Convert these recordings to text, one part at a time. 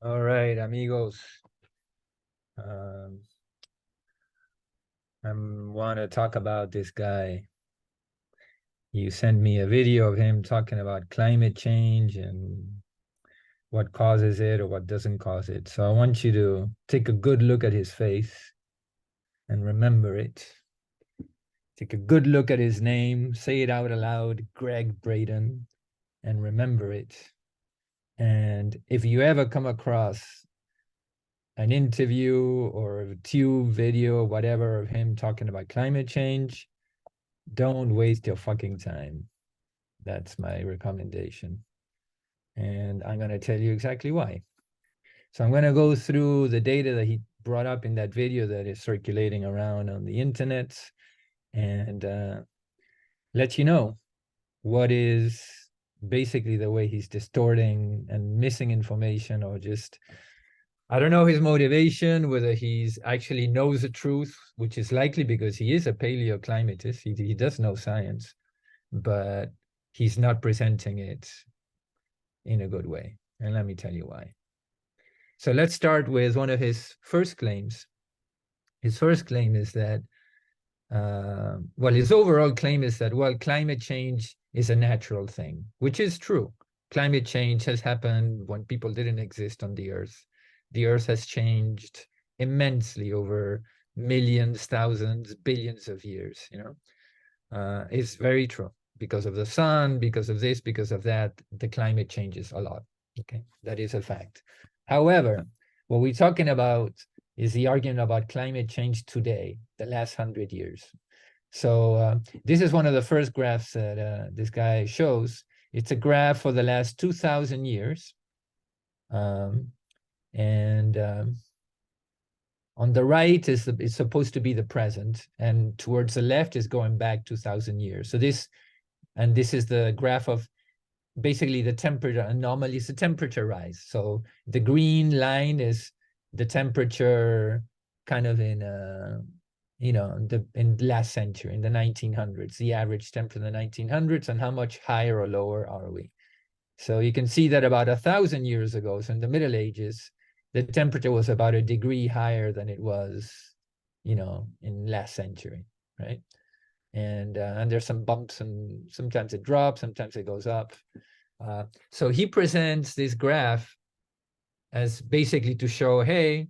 All right, amigos. Um, I want to talk about this guy. You sent me a video of him talking about climate change and what causes it or what doesn't cause it. So I want you to take a good look at his face and remember it. Take a good look at his name, say it out aloud, Gregg Braden, and remember it. And if you ever come across an interview or a tube video or whatever of him talking about climate change, don't waste your fucking time. That's my recommendation. And I'm going to tell you exactly why. So I'm going to go through the data that he brought up in that video that is circulating around on the internet and let you know what is basically the way he's distorting and missing information, or just, I don't know his motivation, whether he's actually knows the truth, which is likely because he is a paleoclimatist. He does know science, but he's not presenting it in a good way. And let me tell you why. So let's start with one of his first claims. His first claim is that, well, his overall claim is that, well, climate change is a natural thing, which is true. Climate change has happened when people didn't exist on the Earth. The Earth has changed immensely over millions, thousands, billions of years, It's very true. Because of the sun, because of this, because of that, the climate changes a lot. Okay, that is a fact. However, what we're talking about is the argument about climate change today, the last 100 years. So this is one of the first graphs that this guy shows. It's a graph for the last 2,000 years. And on the right is supposed to be the present, and towards the left is going back 2,000 years. So this is the graph of basically the temperature anomalies, the temperature rise. So the green line is the temperature kind of in in the last century, in the 1900s, the average temperature in the 1900s, and how much higher or lower are we. So you can see that about 1,000 years ago, so in the Middle Ages, the temperature was about a degree higher than it was, in last century, right? And there's some bumps, and sometimes it drops, sometimes it goes up. So he presents this graph as basically to show, hey,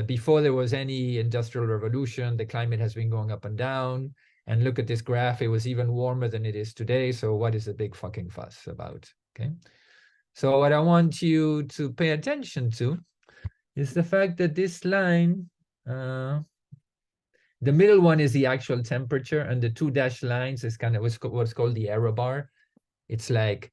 before there was any industrial revolution, the climate has been going up and down. And look at this graph, it was even warmer than it is today. So what is the big fucking fuss about? Okay. So what I want you to pay attention to is the fact that this line, the middle one is the actual temperature, and the two dashed lines is kind of what's called the error bar. It's like,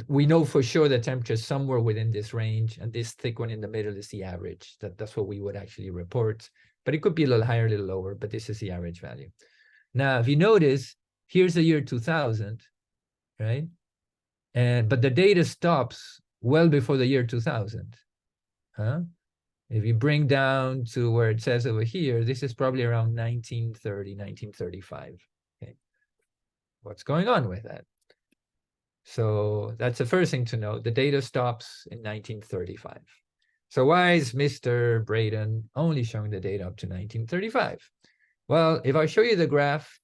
we know for sure the temperature is somewhere within this range, and this thick one in the middle is the average. That's what we would actually report. But it could be a little higher, a little lower, but this is the average value. Now, if you notice, here's the year 2000, right? But the data stops well before the year 2000. Huh? If you bring down to where it says over here, this is probably around 1930, 1935. Okay. What's going on with that? So that's the first thing to know. The data stops in 1935. So why is Mr. Braden only showing the data up to 1935? Well, if I show you the graph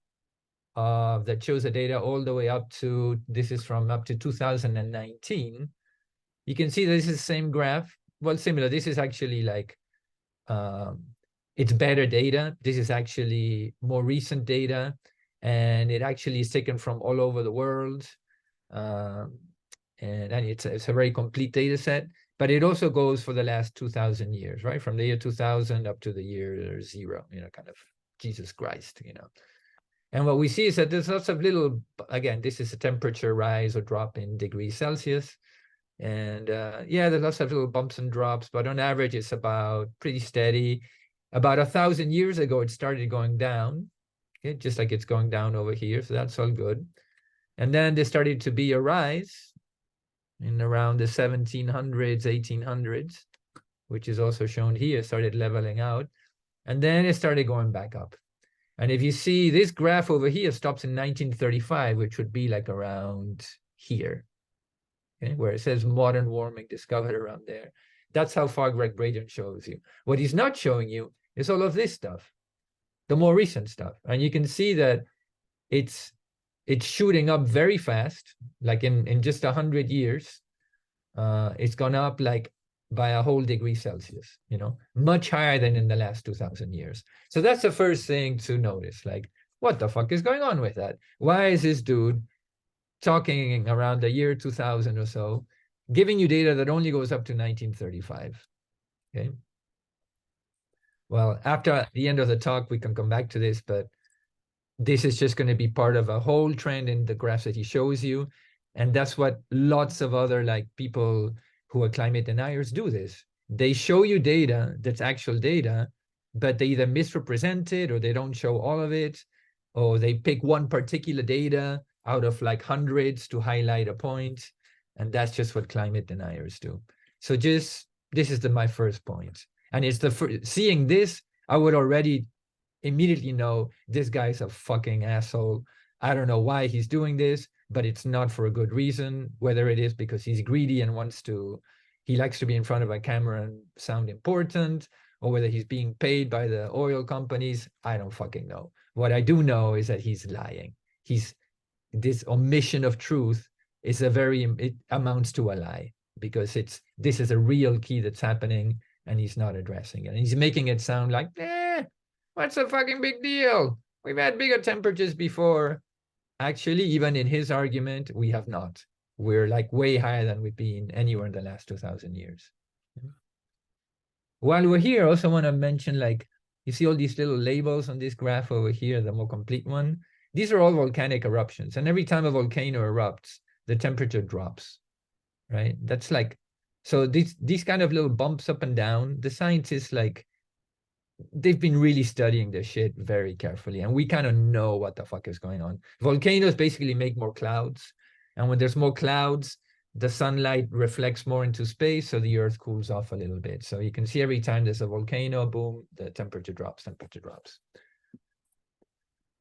that shows the data all the way up to, this is from up to 2019, you can see this is the same graph. Well, similar. This is actually like, it's better data. This is actually more recent data, and it actually is taken from all over the world. And it's a very complete data set, but it also goes for the last 2,000 years, right? From the year 2000 up to the year 0, kind of Jesus Christ, And what we see is that there's lots of little, again, this is a temperature rise or drop in degrees Celsius. And yeah, there's lots of little bumps and drops, but on average, it's about pretty steady. About 1,000 years ago, it started going down, okay, just like it's going down over here. So that's all good. And then there started to be a rise in around the 1700s, 1800s, which is also shown here, started leveling out. And then it started going back up. And if you see this graph over here stops in 1935, which would be like around here, okay, where it says modern warming discovered around there. That's how far Gregg Braden shows you. What he's not showing you is all of this stuff, the more recent stuff. And you can see that it's shooting up very fast, like in just 100 years. It's gone up like by a whole degree Celsius, you know, much higher than in the last 2,000 years. So that's the first thing to notice, like, what the fuck is going on with that? Why is this dude talking around the year 2000 or so, giving you data that only goes up to 1935, okay? Well, after the end of the talk, we can come back to this, but this is just going to be part of a whole trend in the graphs that he shows you. And that's what lots of other like people who are climate deniers do this. They show you data that's actual data, but they either misrepresent it or they don't show all of it, or they pick one particular data out of like hundreds to highlight a point. And that's just what climate deniers do. So just, this is my first point. And it's seeing this, I would already immediately know this guy's a fucking asshole. I don't know why he's doing this, but it's not for a good reason, whether it is because he's greedy and he likes to be in front of a camera and sound important, or whether he's being paid by the oil companies. I don't fucking know. What I do know is that he's lying. This omission of truth is it amounts to a lie, because this is a real key that's happening and he's not addressing it. And he's making it sound like, what's the fucking big deal? We've had bigger temperatures before. Actually, even in his argument, we have not. We're like way higher than we've been anywhere in the last 2,000 years. While we're here, I also want to mention, like, you see all these little labels on this graph over here, the more complete one. These are all volcanic eruptions. And every time a volcano erupts, the temperature drops, right? That's like, so these kind of little bumps up and down, the scientists, like, they've been really studying this shit very carefully, and we kind of know what the fuck is going on. Volcanoes basically make more clouds, and when there's more clouds, the sunlight reflects more into space, so the earth cools off a little bit. So you can see every time there's a volcano, boom, the temperature drops.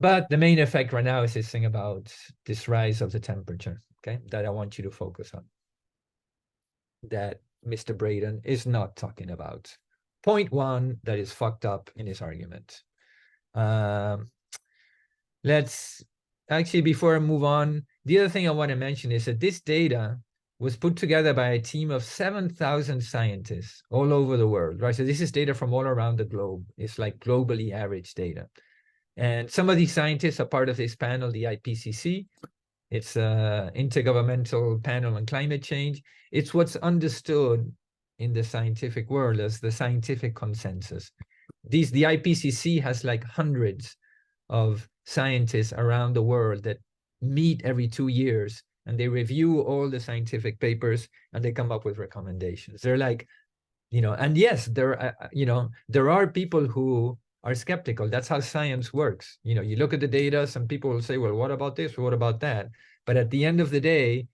But the main effect right now is this thing about this rise of the temperature, okay, that I want you to focus on, that Mr. Braden is not talking about. Point one that is fucked up in his argument. Let's actually, before I move on, the other thing I want to mention is that this data was put together by a team of 7,000 scientists all over the world, right? So this is data from all around the globe. It's like globally average data. And some of these scientists are part of this panel, the IPCC. It's an intergovernmental panel on climate change. It's what's understood in the scientific world as the scientific consensus. The IPCC has like hundreds of scientists around the world that meet every 2 years, and they review all the scientific papers and they come up with recommendations. They're like, you know, and yes, there are people who are skeptical. That's how science works. You know, you look at the data, some people will say, well, what about this? What about that? But at the end of the day,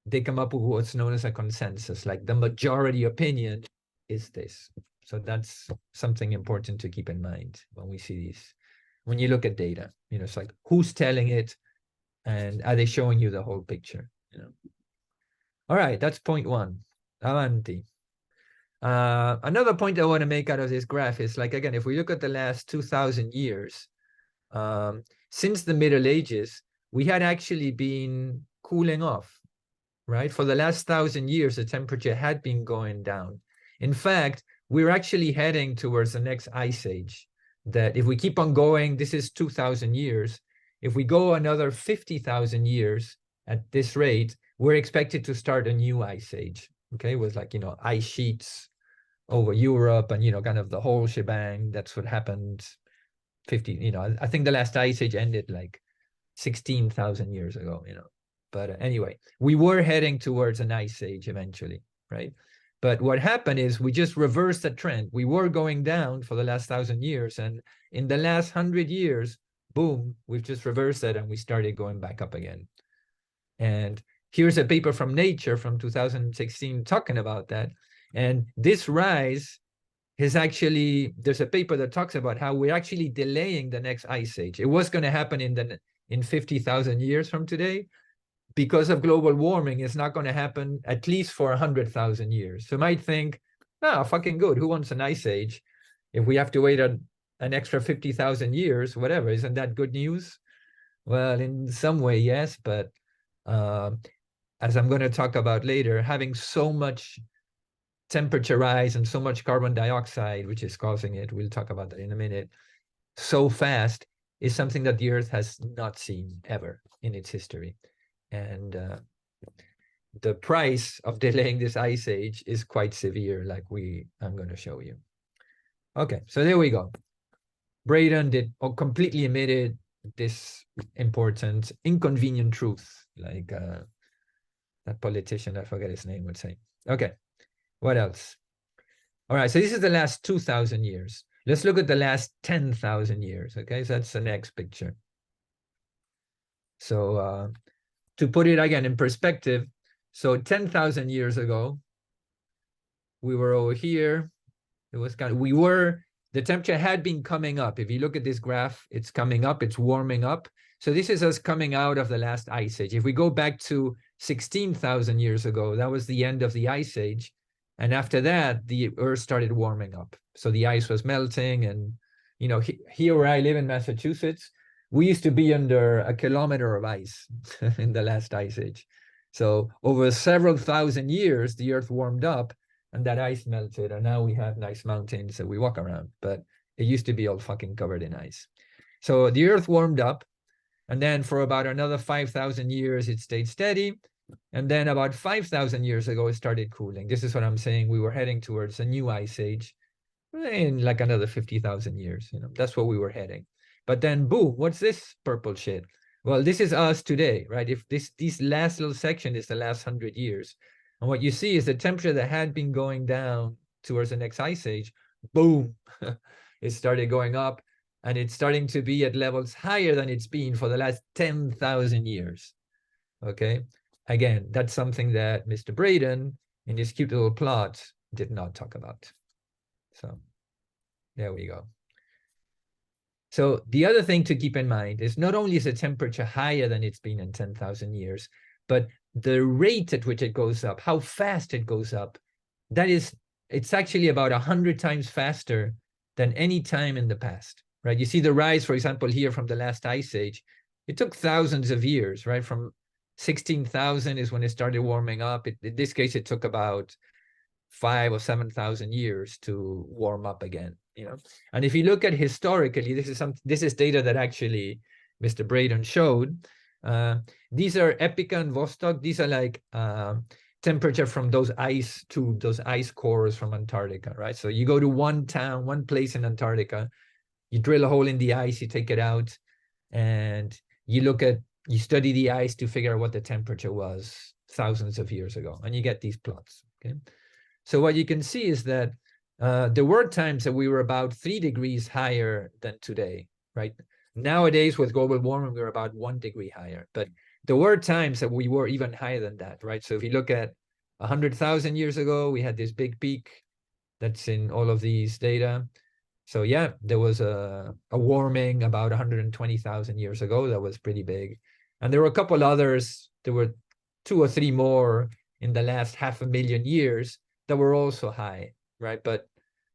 they come up with what's known as a consensus, like the majority opinion is this. So that's something important to keep in mind when we see these, when you look at data, you know, it's like, who's telling it and are they showing you the whole picture, you know? All right, that's point one. Avanti. Another point I want to make out of this graph is, like, again, if we look at the last 2,000 years, since the Middle Ages, we had actually been cooling off. Right? For the last 1,000 years, the temperature had been going down. In fact, we're actually heading towards the next ice age, that if we keep on going, this is 2,000 years. If we go another 50,000 years at this rate, we're expected to start a new ice age, okay? With, like, you know, ice sheets over Europe and, you know, kind of the whole shebang. That's what happened 50, you know, I think the last ice age ended like 16,000 years ago, you know. But anyway, we were heading towards an ice age eventually, right? But what happened is we just reversed the trend. We were going down for the last 1,000 years. And in the last 100 years, boom, we've just reversed that and we started going back up again. And here's a paper from Nature from 2016 talking about that. And this rise is actually, there's a paper that talks about how we're actually delaying the next ice age. It was going to happen in 50,000 years from today. Because of global warming, it's not going to happen at least for 100,000 years. So you might think, Ah, fucking good. Who wants an ice age? If we have to wait an extra 50,000 years, whatever, isn't that good news? Well, in some way, yes, but as I'm going to talk about later, having so much temperature rise and so much carbon dioxide, which is causing it, we'll talk about that in a minute, so fast is something that the Earth has not seen ever in its history. And the price of delaying this ice age is quite severe, like I'm going to show you. Okay, so there we go. Braden did completely omitted this important, inconvenient truth, like that politician, I forget his name, would say. Okay, what else? All right, so this is the last 2,000 years. Let's look at the last 10,000 years, okay? So that's the next picture. So to put it again in perspective, so 10,000 years ago, we were over here. It was the temperature had been coming up. If you look at this graph, it's coming up, it's warming up. So this is us coming out of the last ice age. If we go back to 16,000 years ago, that was the end of the ice age. And after that, the Earth started warming up. So the ice was melting. And, here where I live in Massachusetts, we used to be under 1 kilometer of ice in the last ice age. So over several thousand years, the Earth warmed up and that ice melted. And now we have nice mountains that we walk around. But it used to be all fucking covered in ice. So the Earth warmed up. And then for about another 5,000 years, it stayed steady. And then about 5,000 years ago, it started cooling. This is what I'm saying. We were heading towards a new ice age in like another 50,000 years. That's where we were heading. But then, boom, what's this purple shit? Well, this is us today, right? If this last little section is the last 100 years. And what you see is the temperature that had been going down towards the next ice age, boom, it started going up. And it's starting to be at levels higher than it's been for the last 10,000 years. Okay. Again, that's something that Mr. Braden, in his cute little plot, did not talk about. So there we go. So the other thing to keep in mind is not only is the temperature higher than it's been in 10,000 years, but the rate at which it goes up, how fast it goes up, it's actually about 100 times faster than any time in the past, right? You see the rise, for example, here from the last ice age. It took thousands of years, right? From 16,000 is when it started warming up. In this case, it took about 5,000 or 7,000 years to warm up again. And if you look at historically, this is data that actually Mr. Braden showed. These are Epica and Vostok. These are like temperature from those ice cores from Antarctica, right? So you go to one place in Antarctica, you drill a hole in the ice, you take it out, and you study the ice to figure out what the temperature was thousands of years ago, and you get these plots, okay? So what you can see is that there were times that we were about 3 degrees higher than today, right? Nowadays, with global warming, we're about 1 degree higher. But there were times that we were even higher than that, right? So if you look at 100,000 years ago, we had this big peak that's in all of these data. So yeah, there was a warming about 120,000 years ago that was pretty big. And there were a couple others. There were 2 or 3 more in the last 500,000 years that were also high, right? But,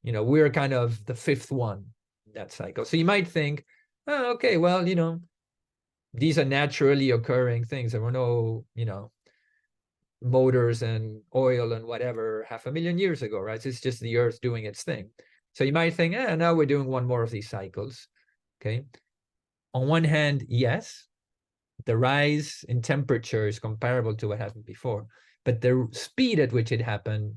we're kind of the 5th one in that cycle. So you might think, oh, okay, well, these are naturally occurring things. There were no, motors and oil and whatever 500,000 years ago, right? So it's just the Earth doing its thing. So you might think, now we're doing one more of these cycles, okay? On one hand, yes, the rise in temperature is comparable to what happened before, but the speed at which it happened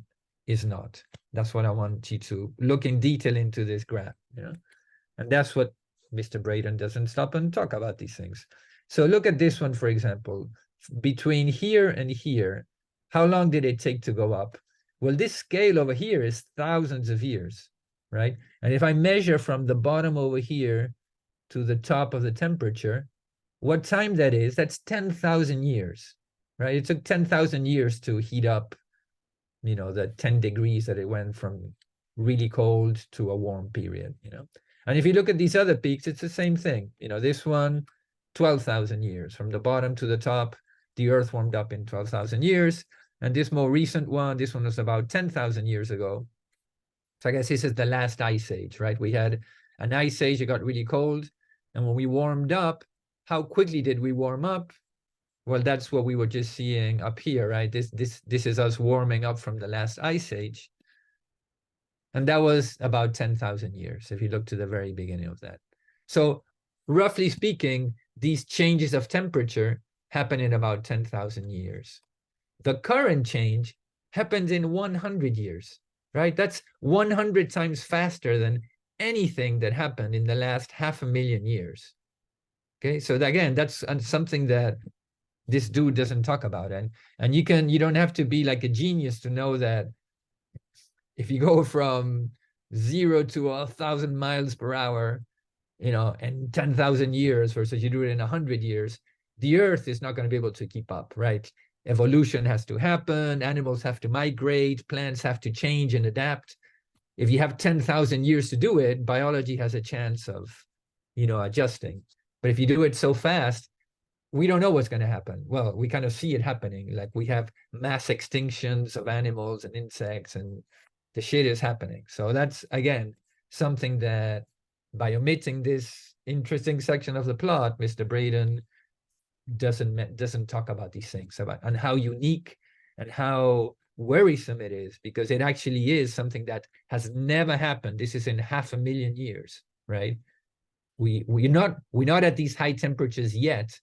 is not. That's what I want you to look in detail into this graph, and that's what Mr. Braden doesn't stop and talk about these things. So look at this one, for example. Between here and here, how long did it take to go up? Well, this scale over here is thousands of years, right? And if I measure from the bottom over here to the top of the temperature, what time that is, that's 10,000 years, right? It took 10,000 years to heat up, the 10 degrees that it went from really cold to a warm period, And if you look at these other peaks, it's the same thing. This one, 12,000 years. From the bottom to the top, the Earth warmed up in 12,000 years. And this more recent one, this one was about 10,000 years ago. So I guess this is the last ice age, right? We had an ice age, it got really cold. And when we warmed up, how quickly did we warm up? Well, that's what we were just seeing up here, right? This is us warming up from the last ice age. And that was about 10,000 years, if you look to the very beginning of that. So roughly speaking, these changes of temperature happen in about 10,000 years. The current change happens in 100 years, right? That's 100 times faster than anything that happened in the last 500,000 years. Okay, so again, that's something that this dude doesn't talk about. And you don't have to be like a genius to know that if you go from 0 to 1,000 miles per hour, in 10,000 years versus you do it in 100 years, the Earth is not going to be able to keep up, right? Evolution has to happen, animals have to migrate, plants have to change and adapt. If you have 10,000 years to do it, biology has a chance of, adjusting. But if you do it so fast, we don't know what's going to happen. Well, we kind of see it happening. Like we have mass extinctions of animals and insects, and the shit is happening. So that's, again, something that by omitting this interesting section of the plot, Mr. Braden doesn't talk about these things, about and how unique and how worrisome it is, because it actually is something that has never happened. This is in 500,000 years, right? We're not at these high temperatures yet.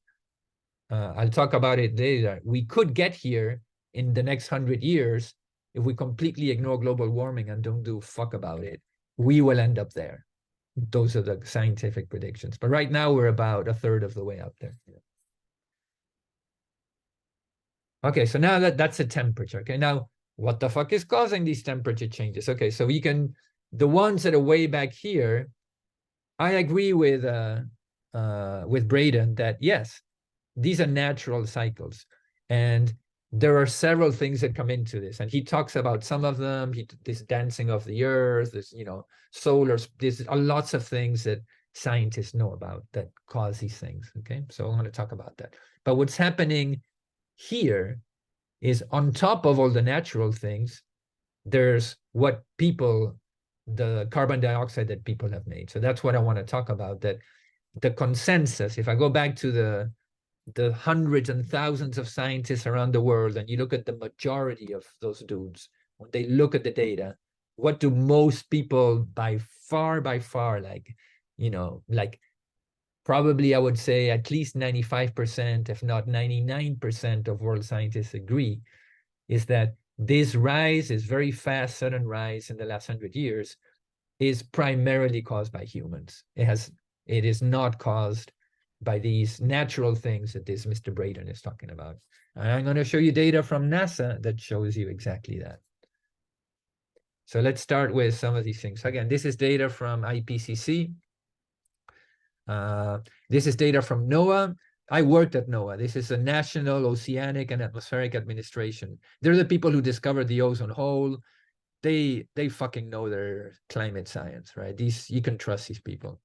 I'll talk about it later. We could get here in the next 100 years if we completely ignore global warming and don't do fuck about it. We will end up there. Those are the scientific predictions. But right now we're about a third of the way up there. Okay, so now that's a temperature. Okay, now what the fuck is causing these temperature changes? Okay, so the ones that are way back here, I agree with Braden that yes, these are natural cycles. And there are several things that come into this. And he talks about some of them, this dancing of the earth, this, solar, there's lots of things that scientists know about that cause these things, okay? So I'm going to talk about that. But what's happening here is on top of all the natural things, there's the carbon dioxide that people have made. So that's what I want to talk about, that the consensus, if I go back to the hundreds and thousands of scientists around the world, and you look at the majority of those dudes, when they look at the data, what do most people by far, like probably I would say at least 95%, if not 99% of world scientists agree, is that this rise, is very fast, sudden rise in the last 100 years, is primarily caused by humans. It is not caused by these natural things that this Mr. Braden is talking about. And I'm going to show you data from NASA that shows you exactly that. So let's start with some of these things. Again, this is data from IPCC. This is data from NOAA. I worked at NOAA. This is the National Oceanic and Atmospheric Administration. They're the people who discovered the ozone hole. They fucking know their climate science, right? You can trust these people.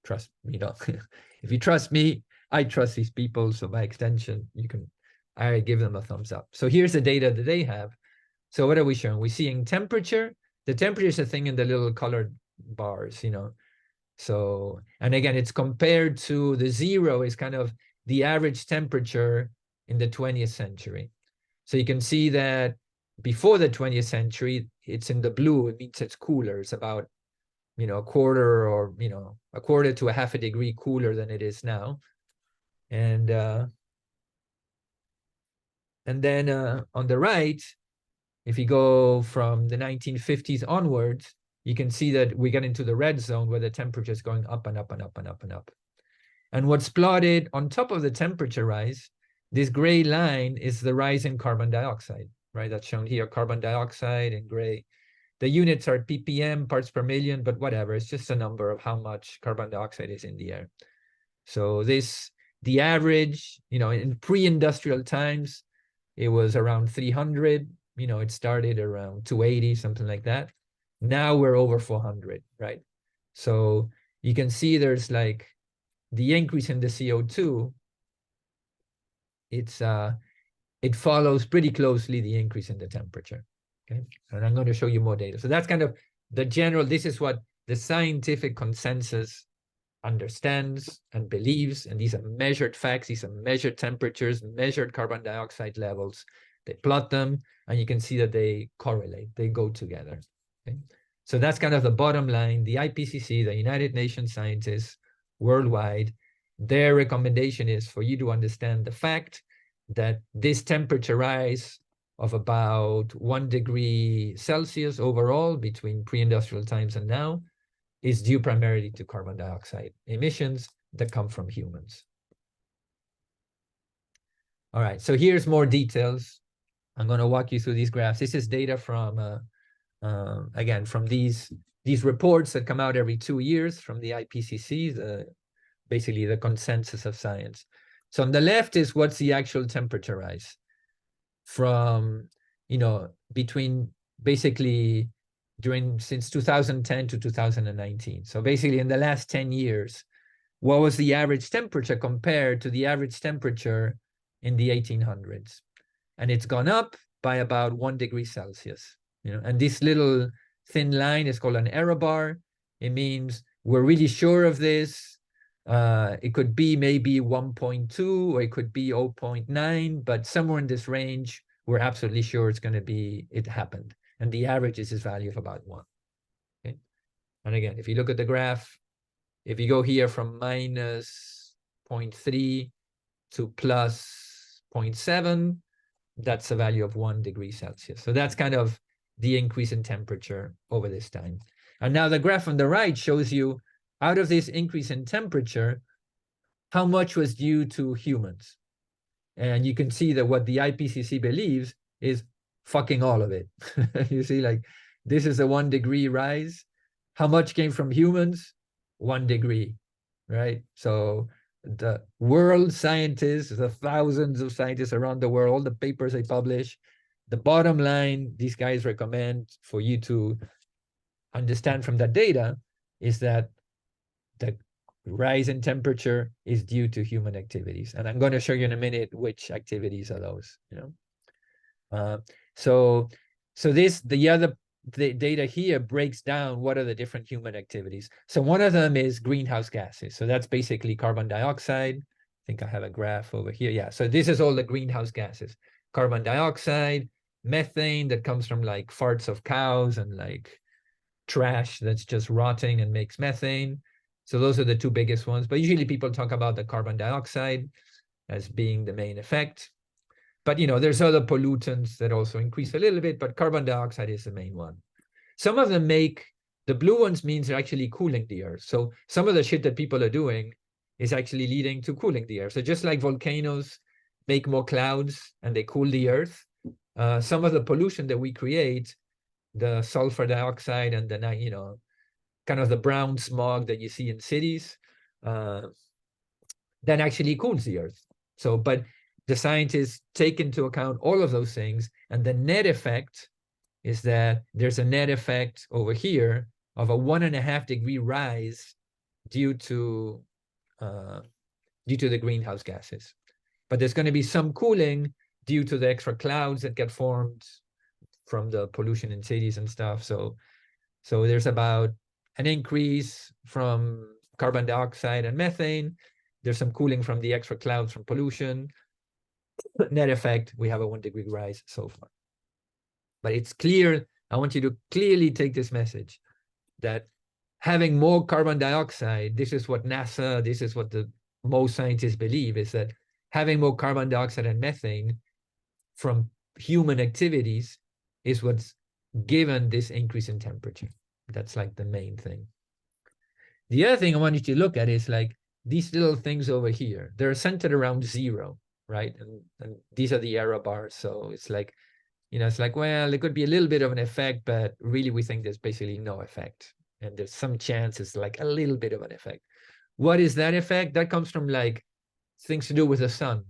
Trust me, if you trust me, I trust these people. So by extension, I give them a thumbs up. So here's the data that they have. So what are we showing? We're seeing temperature. The temperature is a thing in the little colored bars, So, and again, it's compared to the 0 is kind of the average temperature in the 20th century. So you can see that before the 20th century, it's in the blue. It means it's cooler. It's about a quarter or, a quarter to a half a degree cooler than it is now. And then on the right, if you go from the 1950s onwards, you can see that we get into the red zone where the temperature is going up and up and up and up and up. And what's plotted on top of the temperature rise, this gray line is the rise in carbon dioxide, right? That's shown here, carbon dioxide in gray. The units are ppm, parts per million, but whatever. It's just a number of how much carbon dioxide is in the air. So the average, in pre-industrial times, it was around 300. It started around 280, something like that. Now we're over 400, right? So you can see there's like the increase in the CO2. It follows pretty closely the increase in the temperature. Okay, and I'm going to show you more data. So that's kind of this is what the scientific consensus understands and believes, and these are measured facts, these are measured temperatures, measured carbon dioxide levels. They plot them, and you can see that they correlate, they go together. Okay? So that's kind of the bottom line. The IPCC, the United Nations scientists worldwide, their recommendation is for you to understand the fact that this temperature rise of about 1 degree Celsius overall between pre-industrial times and now is due primarily to carbon dioxide emissions that come from humans. All right, so here's more details. I'm going to walk you through these graphs. This is data from, again, from these reports that come out every 2 years from the IPCC, basically the consensus of science. So on the left is what's the actual temperature rise from, between basically since 2010 to 2019. So basically in the last 10 years, what was the average temperature compared to the average temperature in the 1800s? And it's gone up by about 1 degree Celsius. And this little thin line is called an error bar. It means we're really sure of this. It could be maybe 1.2 or it could be 0.9, but somewhere in this range, we're absolutely sure it happened. And the average is this value of about 1. Okay? And again, if you look at the graph, if you go here from minus 0.3 to plus 0.7, that's a value of 1 degree Celsius. So that's kind of the increase in temperature over this time. And now the graph on the right shows you, out of this increase in temperature, how much was due to humans. And you can see that what the IPCC believes is fucking all of it. You see, like, this is a 1 degree rise. How much came from humans? 1 degree, right? So the world scientists, the thousands of scientists around the world, all the papers they publish, the bottom line these guys recommend for you to understand from that data is that the rise in temperature is due to human activities. And I'm going to show you in a minute which activities are those, So the data here breaks down what are the different human activities. So one of them is greenhouse gases. So that's basically carbon dioxide. I think I have a graph over here. Yeah, so this is all the greenhouse gases. Carbon dioxide, methane that comes from like farts of cows and like trash that's just rotting and makes methane. So those are the two biggest ones. But usually people talk about the carbon dioxide as being the main effect. But, there's other pollutants that also increase a little bit, but carbon dioxide is the main one. Some of them the blue ones means they're actually cooling the earth. So some of the shit that people are doing is actually leading to cooling the earth. So just like volcanoes make more clouds and they cool the earth, some of the pollution that we create, the sulfur dioxide and the, kind of the brown smog that you see in cities, that actually cools the earth. So, but the scientists take into account all of those things, and the net effect is that there's a net effect over here of a 1.5 degree rise due to the greenhouse gases. But there's going to be some cooling due to the extra clouds that get formed from the pollution in cities and stuff. So there's about an increase from carbon dioxide and methane. There's some cooling from the extra clouds from pollution. Net effect, we have a 1 degree rise so far. But it's clear, I want you to clearly take this message, that having more carbon dioxide, this is what NASA, this is what most scientists believe, is that having more carbon dioxide and methane from human activities is what's given this increase in temperature. That's like the main thing. The other thing I want you to look at is like these little things over here. They're centered around 0, right? And these are the error bars. So it's like, it's like, well, there could be a little bit of an effect, but really we think there's basically no effect. And there's some chance it's like a little bit of an effect. What is that effect? That comes from like things to do with the sun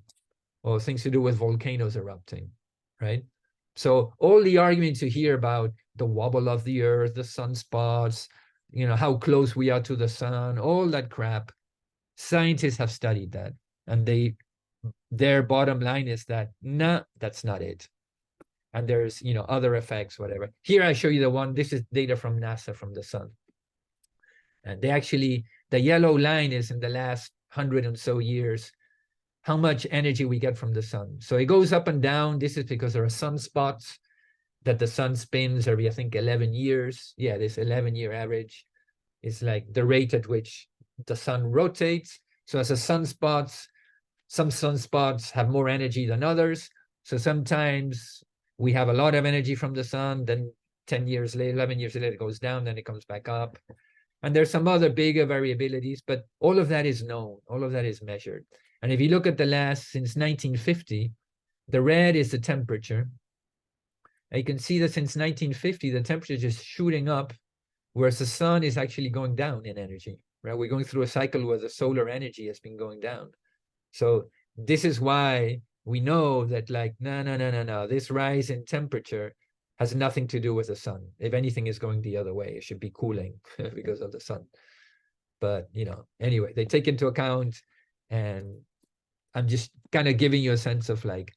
or things to do with volcanoes erupting, right? So all the arguments you hear about the wobble of the earth, the sunspots, how close we are to the sun, all that crap, scientists have studied that. And their bottom line is that, nah, that's not it. And there's, you know, other effects, whatever. Here I show you the one. This is data from NASA from the sun. And they actually, the yellow line is in the last 100 and so years, how much energy we get from the sun. So it goes up and down. This is because there are sunspots that the sun spins every, I think, 11 years. Yeah, this 11-year average is like the rate at which the sun rotates. So as the sunspots, some sunspots have more energy than others. So sometimes we have a lot of energy from the sun, then 10 years later, 11 years later, it goes down, then it comes back up. And there's some other bigger variabilities, but all of that is known. All of that is measured. And if you look at the last, since 1950, the red is the temperature. And you can see that since 1950, the temperature is just shooting up, whereas the sun is actually going down in energy, right? We're going through a cycle where the solar energy has been going down. So this is why we know that, like, no, this rise in temperature has nothing to do with the sun. If anything is going the other way, it should be cooling because of the sun. But, you know, anyway, they take into account, and I'm just kind of giving you a sense of, like,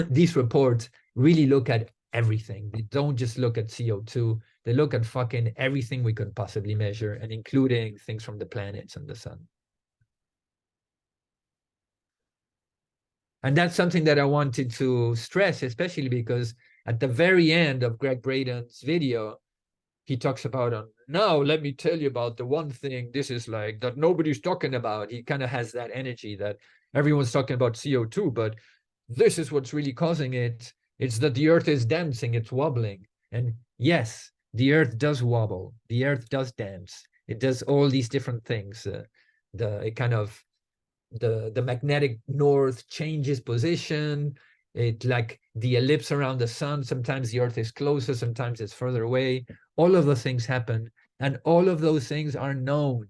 these reports really look at everything. They don't just look at CO2. They look at fucking everything we could possibly measure, and including things from the planets and the sun. And that's something that I wanted to stress, especially because at the very end of Gregg Braden's video, he talks about, now let me tell you about the one thing, this is like, that nobody's talking about. He kind of has that energy that everyone's talking about CO2, but this is what's really causing it. It's that the earth is dancing, it's wobbling. And yes, the earth does wobble. The earth does dance. It does all these different things. It kind of, the magnetic north changes position. It, like the ellipse around the sun, sometimes the earth is closer, sometimes it's further away. All of those things happen, and all of those things are known.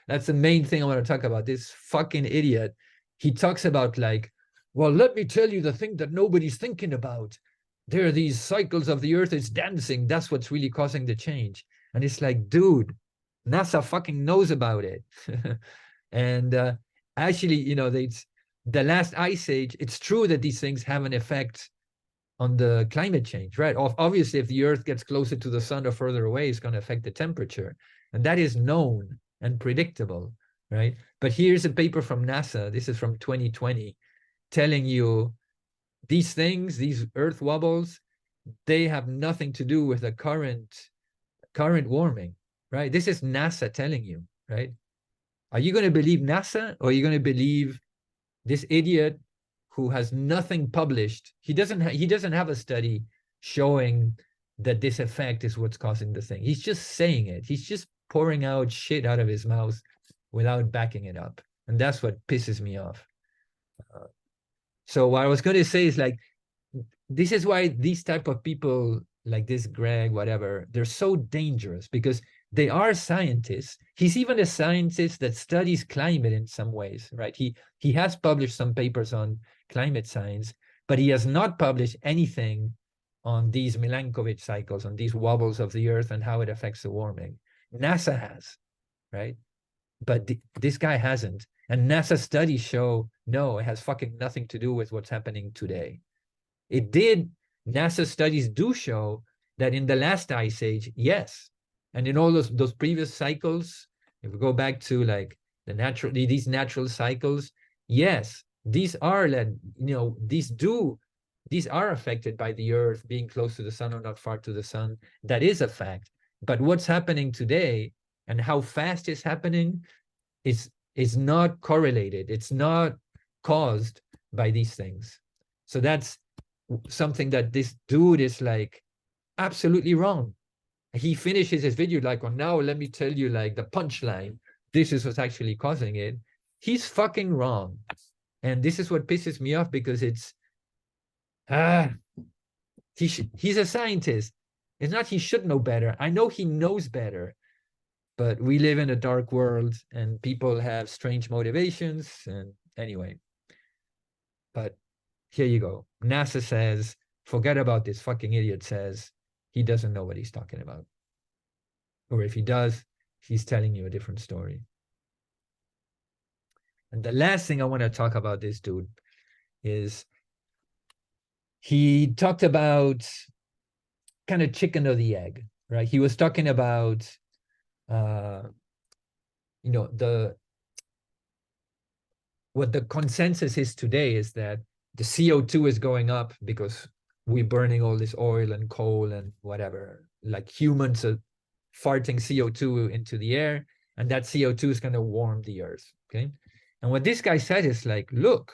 That's the main thing I want to talk about. This fucking idiot, he talks about, like, well, let me tell you the thing that nobody's thinking about. There are these cycles of the earth, it's dancing, that's what's really causing the change. And it's like, dude, NASA fucking knows about it. And actually, you know, the last ice age, it's true that these things have an effect on the climate change, right? Obviously, if the earth gets closer to the sun or further away, it's going to affect the temperature. And that is known and predictable, right? But here's a paper from NASA, this is from 2020, telling you these things, these earth wobbles, they have nothing to do with the current warming, right? This is NASA telling you, right? Are you going to believe NASA, or are you going to believe this idiot who has nothing published? He doesn't have a study showing that this effect is what's causing the thing. He's just saying it. He's just pouring out shit out of his mouth without backing it up. And that's what pisses me off. So what I was going to say is, like, this is why these type of people, like this Greg, whatever, they're so dangerous, because they are scientists. He's even a scientist that studies climate in some ways, right? He has published some papers on climate science, but he has not published anything on these Milankovitch cycles, on these wobbles of the earth and how it affects the warming. NASA has, right? But this guy hasn't. And NASA studies show, no, it has fucking nothing to do with what's happening today. It did. NASA studies do show that in the last ice age, yes. And in all those previous cycles, if we go back to, like, these natural cycles, yes, these are, these are affected by the earth being close to the sun or not far to the sun. That is a fact. But what's happening today and how fast it's happening is not correlated. It's not caused by these things. So that's something that this dude is, like, absolutely wrong. He finishes his video like, well, now let me tell you, like, the punchline. This is what's actually causing it. He's fucking wrong. And this is what pisses me off, because it's, he's a scientist. It's not he should know better. I know he knows better, but we live in a dark world and people have strange motivations. And anyway, but here you go. NASA says, forget about this fucking idiot says he doesn't know what he's talking about. Or if he does, he's telling you a different story. And the last thing I want to talk about this dude is he talked about kind of chicken or the egg, right? He was talking about, you know, what the consensus is today is that the CO2 is going up because we're burning all this oil and coal and whatever. Like humans are farting CO2 into the air, and that CO2 is going to warm the earth. Okay. And what this guy said is like, look,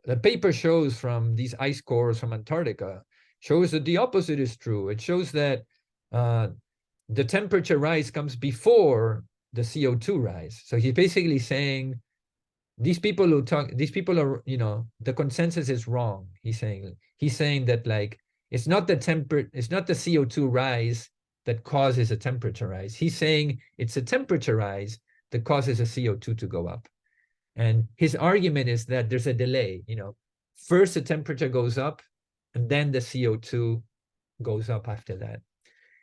the paper shows from these ice cores from Antarctica shows that the opposite is true. It shows that the temperature rise comes before the CO2 rise. So he's basically saying these people are, you know, the consensus is wrong. He's saying that like it's not the CO2 rise that causes a temperature rise. He's saying it's a temperature rise that causes a CO2 to go up. And his argument is that there's a delay, you know, first the temperature goes up and then the CO2 goes up after that.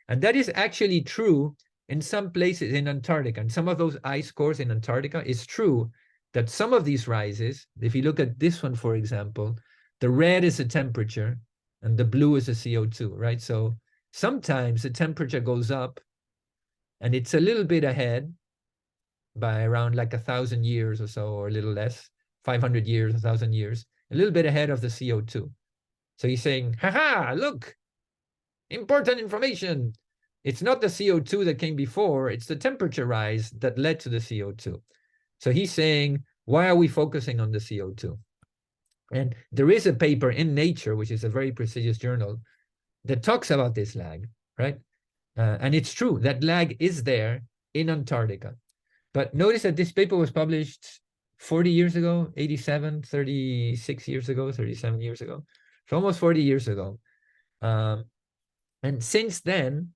And that is actually true in some places in Antarctica. And some of those ice cores in Antarctica, it's true that some of these rises, if you look at this one, for example, the red is the temperature and the blue is the CO2, right? So sometimes the temperature goes up and it's a little bit ahead by around like 1,000 years or so, or a little less, 500 years, 1,000 years, a little bit ahead of the CO2. So he's saying, haha, look, important information. It's not the CO2 that came before, it's the temperature rise that led to the CO2. So he's saying, why are we focusing on the CO2? And there is a paper in Nature, which is a very prestigious journal, that talks about this lag, right? And it's true, that lag is there in Antarctica. But notice that this paper was published 40 years ago, 87, 36 years ago, 37 years ago. So almost 40 years ago. And since then,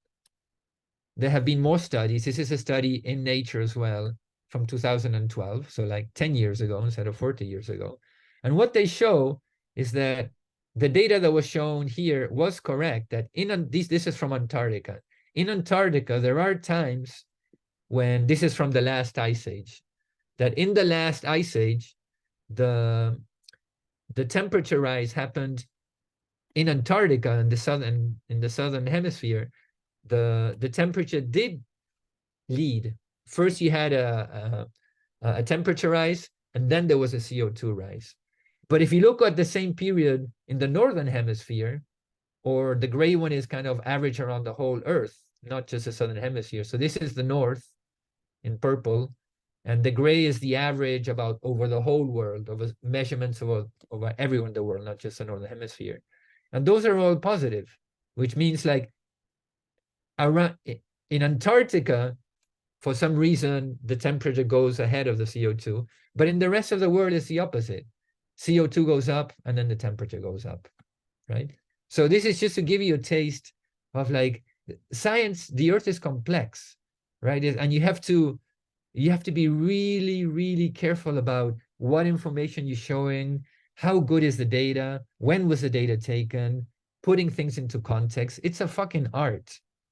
there have been more studies. This is a study in Nature as well from 2012, so like 10 years ago instead of 40 years ago. And what they show is that the data that was shown here was correct, that this is from Antarctica. In Antarctica, there are times when, this is from the last ice age, that in the last ice age, the temperature rise happened in Antarctica, in the southern hemisphere. The temperature did lead. First, you had a temperature rise, and then there was a CO2 rise. But if you look at the same period in the northern hemisphere, or the gray one is kind of average around the whole Earth, not just the southern hemisphere. So this is the north in purple, and the gray is the average about over the whole world, over measurements over everywhere in the world, not just the northern hemisphere. And those are all positive, which means like around in Antarctica, for some reason, the temperature goes ahead of the CO2, but in the rest of the world, it's the opposite. CO2 goes up and then the temperature goes up, right? So this is just to give you a taste of like science. The Earth is complex, right? And you have to be really, really careful about what information you're showing, how good is the data, when was the data taken, putting things into context. It's a fucking art,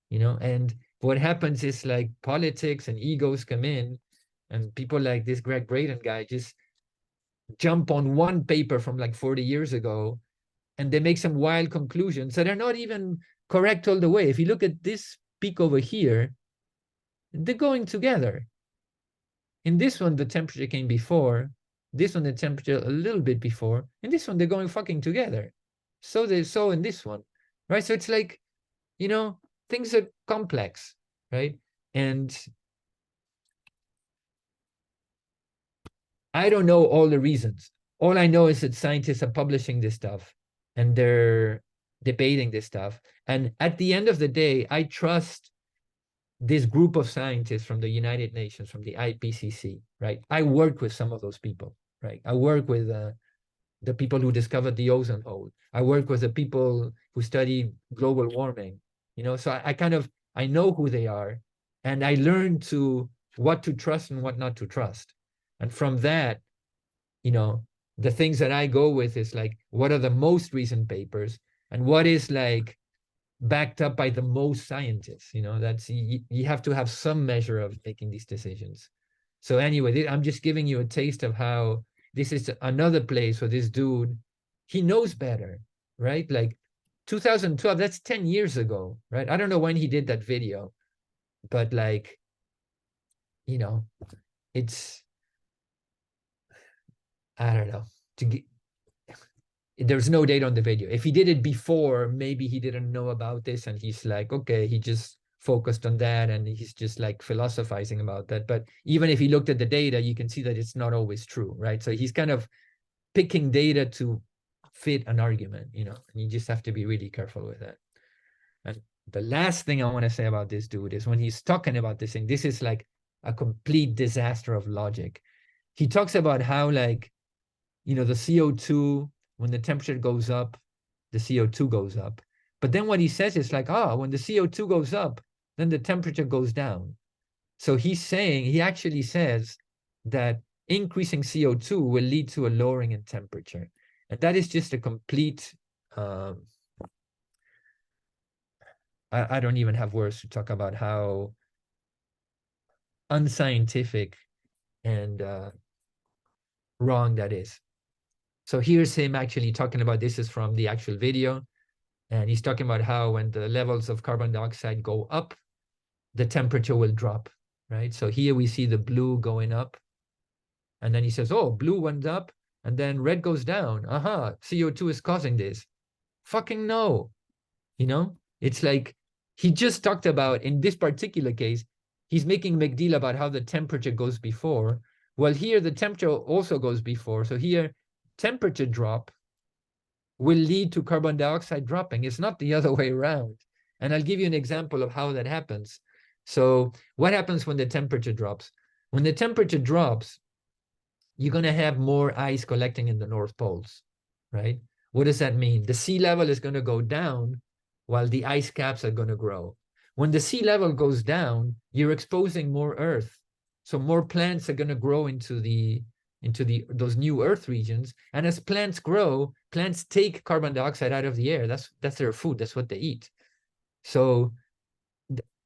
you know? And what happens is like politics and egos come in, and people like this Gregg Braden guy just jump on one paper from like 40 years ago, and they make some wild conclusions that are not even correct all the way. If you look at this peak over here, they're going together. In this one, the temperature came before. This one, the temperature a little bit before. In this one, they're going fucking together. So in this one, right? So it's like, you know, things are complex, right? And I don't know all the reasons. All I know is that scientists are publishing this stuff and they're debating this stuff. And at the end of the day, I trust this group of scientists from the United Nations, from the IPCC, right? I work with some of those people, right? I work with the people who discovered the ozone hole. I work with the people who study global warming, you know, so I know who they are, and I learn what to trust and what not to trust. And from that, you know, the things that I go with is like, what are the most recent papers and what is like backed up by the most scientists, you know, that's, you have to have some measure of making these decisions. So anyway, I'm just giving you a taste of how this is another place where this dude, he knows better. right? Like 2012, that's 10 years ago, right? I don't know when he did that video, but like, you know, it's, I don't know. There's no date on the video. If he did it before, maybe he didn't know about this and he's like, okay, he just focused on that and he's just like philosophizing about that. But even if he looked at the data, you can see that it's not always true, right? So he's kind of picking data to fit an argument, and you just have to be really careful with that. And the last thing I want to say about this dude is when he's talking about this thing, this is like a complete disaster of logic. He talks about how like, the CO2, when the temperature goes up, the CO2 goes up. But then what he says is like, when the CO2 goes up, then the temperature goes down. So he actually says that increasing CO2 will lead to a lowering in temperature. And that is just a complete, I don't even have words to talk about how unscientific and wrong that is. So here's him actually talking about, this is from the actual video. And he's talking about how when the levels of carbon dioxide go up, the temperature will drop, right? So here we see the blue going up. And then he says, oh, blue went up and then red goes down. Aha, CO2 is causing this. Fucking no. It's like he just talked about, in this particular case, he's making a big deal about how the temperature goes before. Well, here the temperature also goes before. So here, temperature drop will lead to carbon dioxide dropping. It's not the other way around. And I'll give you an example of how that happens. So what happens when the temperature drops? When the temperature drops, you're going to have more ice collecting in the North Poles, right? What does that mean? The sea level is going to go down while the ice caps are going to grow. When the sea level goes down, you're exposing more Earth. So more plants are going to grow into those new Earth regions. And as plants grow, plants take carbon dioxide out of the air. That's their food. That's what they eat. So,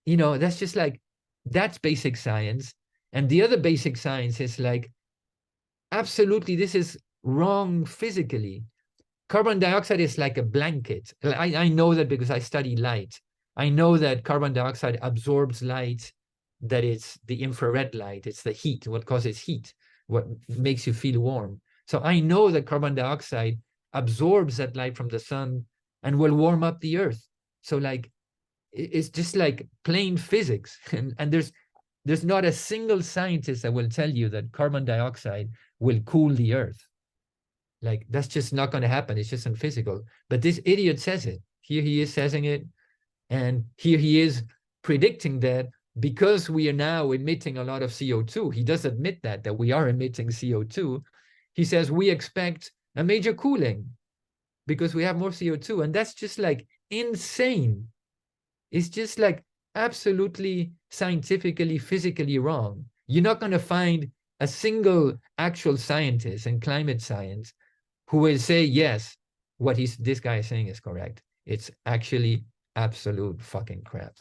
that's just like, that's basic science. And the other basic science is like, absolutely, this is wrong physically. Carbon dioxide is like a blanket. I know that because I study light. I know that carbon dioxide absorbs light, that it's the infrared light. It's the heat, what causes heat, what makes you feel warm. So I know that carbon dioxide absorbs that light from the sun and will warm up the earth. So like, it's just like plain physics. And there's not a single scientist that will tell you that carbon dioxide will cool the earth. Like, that's just not going to happen. It's just unphysical. But this idiot says it. Here he is saying it. And here he is predicting that because we are now emitting a lot of CO2, he does admit that we are emitting CO2. He says we expect a major cooling because we have more CO2. And that's just like insane. It's just like absolutely scientifically, physically wrong. You're not going to find a single actual scientist in climate science who will say, yes, what this guy is saying is correct. It's actually absolute fucking crap.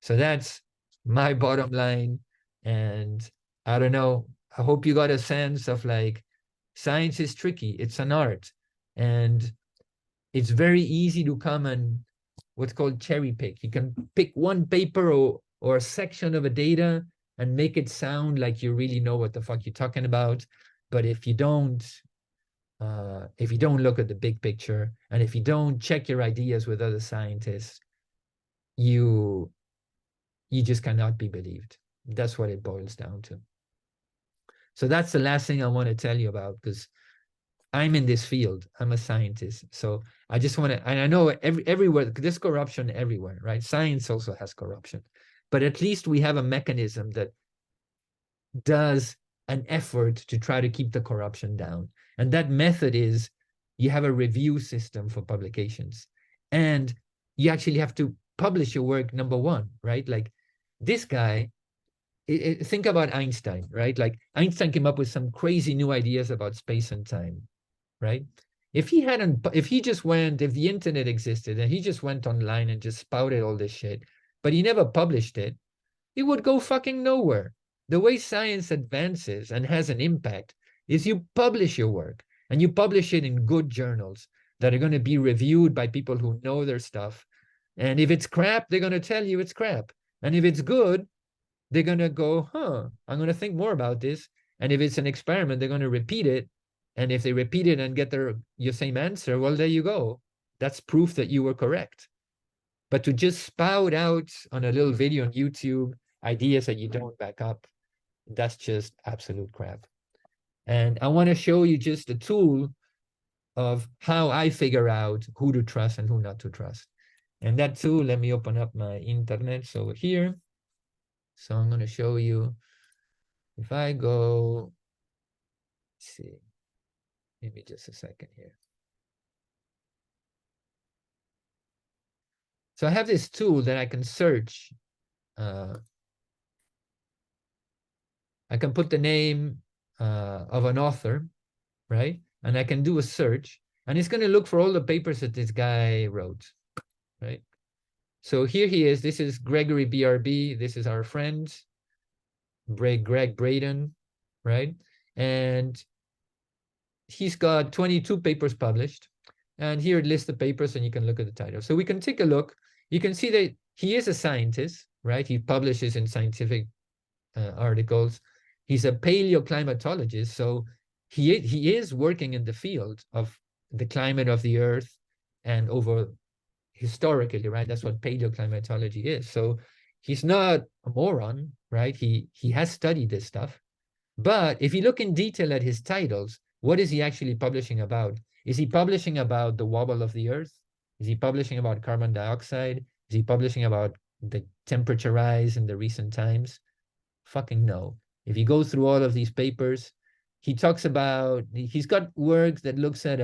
So that's my bottom line. And I don't know, I hope you got a sense of like, science is tricky. It's an art. And it's very easy to come and what's called cherry pick. You can pick one paper or a section of a data and make it sound like you really know what the fuck you're talking about. But if you don't look at the big picture, and if you don't check your ideas with other scientists, you just cannot be believed. That's what it boils down to. So that's the last thing I want to tell you about, because I'm in this field. I'm a scientist. So I just want to, and I know everywhere, there's corruption everywhere, right? Science also has corruption. But at least we have a mechanism that does an effort to try to keep the corruption down. And that method is you have a review system for publications. And you actually have to publish your work, number one, right? Like this guy, think about Einstein, right? Like Einstein came up with some crazy new ideas about space and time, right? If the internet existed and he just went online and just spouted all this shit, but he never published it, it would go fucking nowhere. The way science advances and has an impact is you publish your work and you publish it in good journals. that are going to be reviewed by people who know their stuff. And if it's crap, they're going to tell you it's crap. And if it's good, they're going to go, I'm going to think more about this. And if it's an experiment, they're going to repeat it. And if they repeat it and get your same answer, well, there you go. That's proof that you were correct. But to just spout out on a little video on YouTube ideas that you don't back up, that's just absolute crap. And I want to show you just a tool of how I figure out who to trust and who not to trust. And that tool, let me open up my internet over here. So I'm going to show you, if I go, let's see, give me just a second here. So I have this tool that I can search. I can put the name of an author, right? And I can do a search, and it's going to look for all the papers that this guy wrote, right? So here he is. This is Gregory BRB. This is our friend, Gregg Braden, right? And he's got 22 papers published. And here it lists the papers, and you can look at the title. So we can take a look. You can see that he is a scientist, right? He publishes in scientific articles. He's a paleoclimatologist, so he is working in the field of the climate of the Earth and over historically, right? That's what paleoclimatology is. So he's not a moron, right? He has studied this stuff. But if you look in detail at his titles, what is he actually publishing about? Is he publishing about the wobble of the Earth? Is he publishing about carbon dioxide? Is he publishing about the temperature rise in the recent times? Fucking no. If you go through all of these papers, he talks about, he's got works that looks at,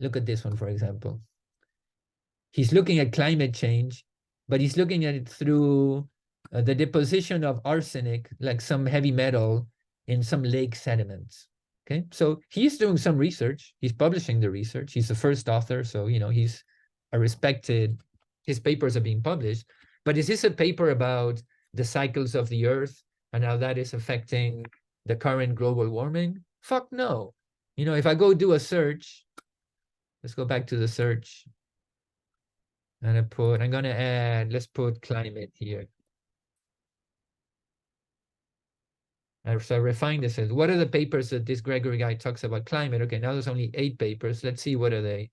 look at this one, for example. He's looking at climate change, but he's looking at it through the deposition of arsenic, like some heavy metal in some lake sediments. Okay, so he's doing some research. He's publishing the research. He's the first author, so he's a respected. His papers are being published. But is this a paper about the cycles of the Earth and how that is affecting the current global warming? Fuck no. If I go do a search, let's go back to the search. And I'm going to add, let's put climate here. So I refine this as, what are the papers that this Gregory guy talks about climate? Okay, now there's only 8 papers. Let's see, what are they?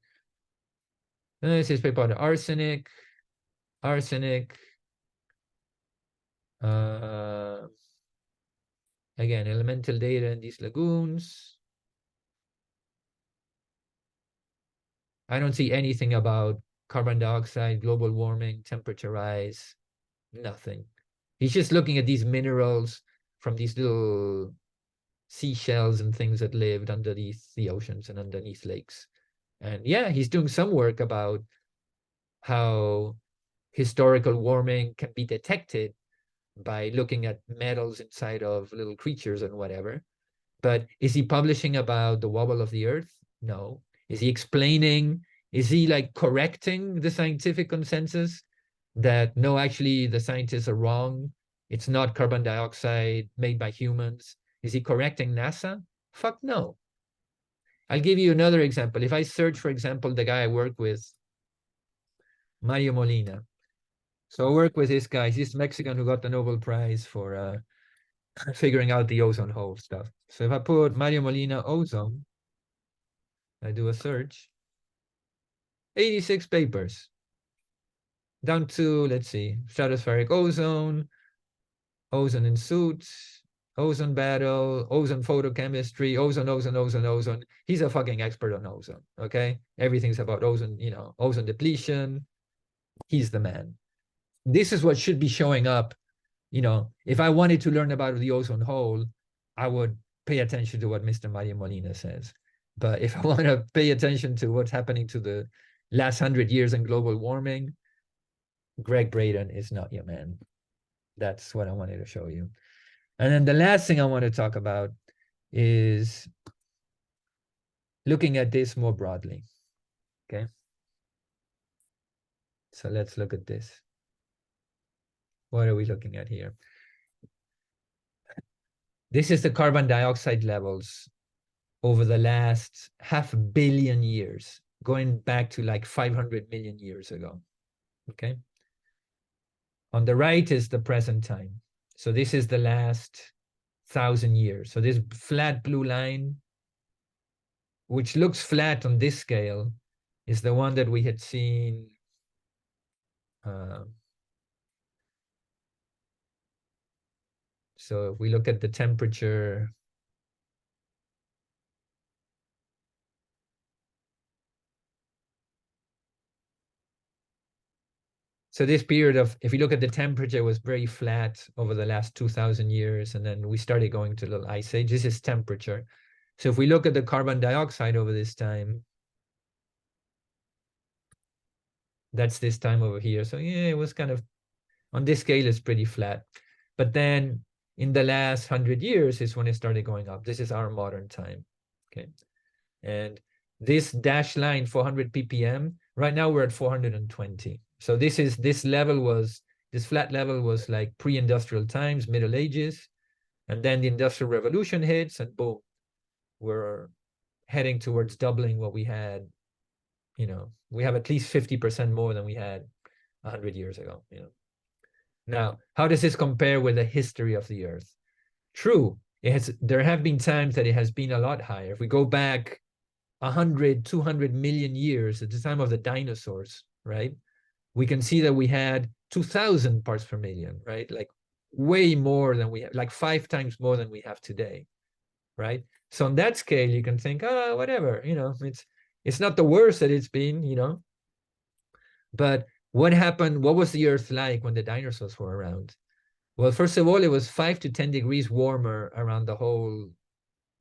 This is paper on arsenic. Again, elemental data in these lagoons. I don't see anything about carbon dioxide, global warming, temperature rise, nothing. He's just looking at these minerals from these little seashells and things that lived underneath the oceans and underneath lakes. And yeah, he's doing some work about how historical warming can be detected by looking at metals inside of little creatures and whatever. But is he publishing about the wobble of the Earth? No. Is he explaining, is he like correcting the scientific consensus that no, actually the scientists are wrong? It's not carbon dioxide made by humans. Is he correcting NASA? Fuck no. I'll give you another example. If I search, for example, the guy I work with, Mario Molina. So I work with this guy. He's Mexican who got the Nobel Prize for figuring out the ozone hole stuff. So if I put Mario Molina ozone, I do a search, 86 papers. Down to, let's see, stratospheric ozone, ozone in suits, ozone battle, ozone photochemistry, ozone. He's a fucking expert on ozone, okay? Everything's about ozone, ozone depletion. He's the man. This is what should be showing up. If I wanted to learn about the ozone hole, I would pay attention to what Mr. Mario Molina says. But if I want to pay attention to what's happening to the last 100 years in global warming, Gregg Braden is not your man. That's what I wanted to show you. And then the last thing I want to talk about is looking at this more broadly. Okay. So let's look at this. What are we looking at here? This is the carbon dioxide levels over the last 500 million years, going back to like 500 million years ago. Okay. On the right is the present time. So this is the last 1,000 years. So this flat blue line, which looks flat on this scale, is the one that we had seen so if we look at the temperature, so this period of, if you look at the temperature, was very flat over the last 2,000 years, and then we started going to a little ice age. This is temperature. So if we look at the carbon dioxide over this time, that's this time over here. So yeah, it was kind of, on this scale, it's pretty flat. But then in the last 100 years is when it started going up. This is our modern time, okay? And this dashed line, 400 ppm, right now we're at 420. So this flat level was like pre-industrial times, Middle Ages, and then the Industrial Revolution hits, and boom, we're heading towards doubling what we had. You know, we have at least 50% more than we had 100 years ago, you know. Now, how does this compare with the history of the Earth? True, there have been times that it has been a lot higher. If we go back 100, 200 million years at the time of the dinosaurs, right? We can see that we had 2,000 parts per million, right? Like way more than we have, like 5 times more than we have today, right? So on that scale, you can think, oh, whatever, you know, it's not the worst that it's been, you know. But what happened? What was the Earth like when the dinosaurs were around? Well, first of all, it was 5 to 10 degrees warmer around the whole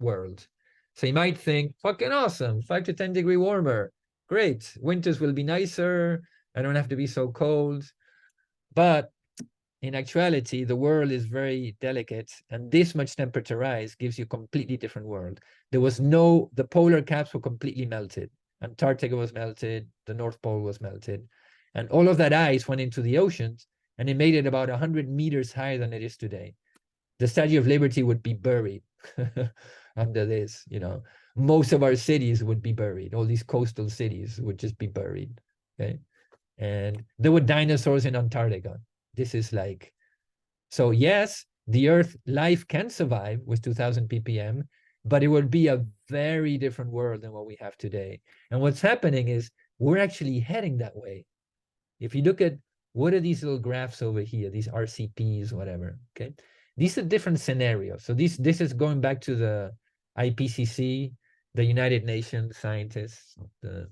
world. So you might think, fucking awesome, 5 to 10 degree warmer. Great. Winters will be nicer. I don't have to be so cold. But in actuality, the world is very delicate, and this much temperature rise gives you a completely different world. The polar caps were completely melted. Antarctica was melted, the North Pole was melted, and all of that ice went into the oceans, and it made it about 100 meters higher than it is today. The Statue of Liberty would be buried under this, you know. Most of our cities would be buried. All these coastal cities would just be buried, okay? And there were dinosaurs in Antarctica. This is like, so yes, the Earth life can survive with 2,000 ppm, but it would be a very different world than what we have today. And what's happening is we're actually heading that way. If you look at, what are these little graphs over here, these RCPs, whatever, okay? These are different scenarios. So this is going back to the IPCC, the United Nations scientists, the